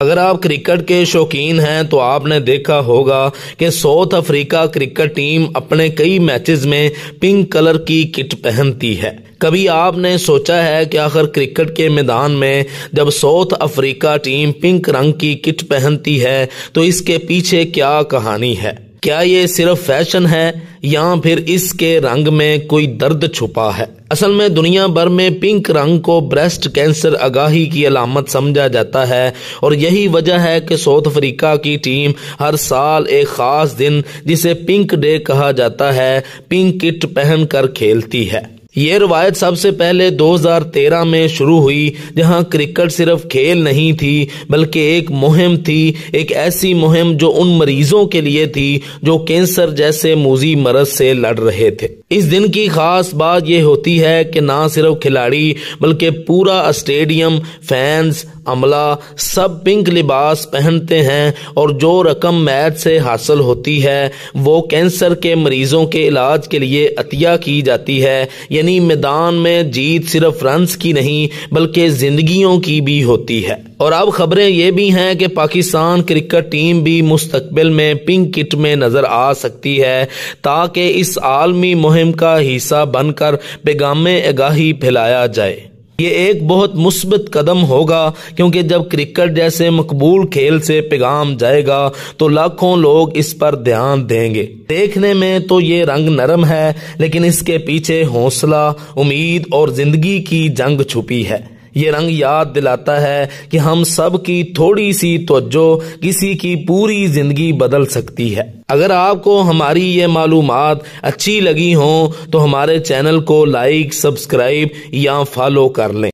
अगर आप क्रिकेट के शौकीन हैं तो आपने देखा होगा कि साउथ अफ्रीका क्रिकेट टीम अपने कई मैचेस में पिंक कलर की किट पहनती है। कभी आपने सोचा है कि आखिर क्रिकेट के मैदान में जब साउथ अफ्रीका टीम पिंक रंग की किट पहनती है तो इसके पीछे क्या कहानी है? क्या ये सिर्फ फैशन है या फिर इसके रंग में कोई दर्द छुपा है? असल में दुनिया भर में पिंक रंग को ब्रेस्ट कैंसर आगाही की अलामत समझा जाता है और यही वजह है कि साउथ अफ्रीका की टीम हर साल एक खास दिन जिसे पिंक डे कहा जाता है पिंक किट पहनकर खेलती है। ये रवायत सबसे पहले 2013 में शुरू हुई, जहां क्रिकेट सिर्फ खेल नहीं थी बल्कि एक मुहिम थी, एक ऐसी मुहिम जो उन मरीजों के लिए थी जो कैंसर जैसे मूजी मरज से लड़ रहे थे। इस दिन की खास बात यह होती है कि ना सिर्फ खिलाड़ी बल्कि पूरा स्टेडियम, फैंस, अमला सब पिंक लिबास पहनते हैं और जो रकम मैच से हासिल होती है वो कैंसर के मरीजों के इलाज के लिए अतिया की जाती है। यानी मैदान में जीत सिर्फ रन्स की नहीं बल्कि जिंदगियों की भी होती है। और अब खबरें ये भी हैं कि पाकिस्तान क्रिकेट टीम भी मुस्तकबिल में पिंक किट में नजर आ सकती है ताकि इस आलमी मुहिम का हिस्सा बनकर पैगामे आगाही फैलाया जाए। ये एक बहुत मुस्बत कदम होगा क्योंकि जब क्रिकेट जैसे मकबूल खेल से पैगाम जाएगा तो लाखों लोग इस पर ध्यान देंगे। देखने में तो ये रंग नरम है लेकिन इसके पीछे हौसला, उम्मीद और जिंदगी की जंग छुपी है। ये रंग याद दिलाता है कि हम सब की थोड़ी सी तवज्जो किसी की पूरी जिंदगी बदल सकती है। अगर आपको हमारी ये मालूमात अच्छी लगी हो तो हमारे चैनल को लाइक, सब्सक्राइब या फॉलो कर लें।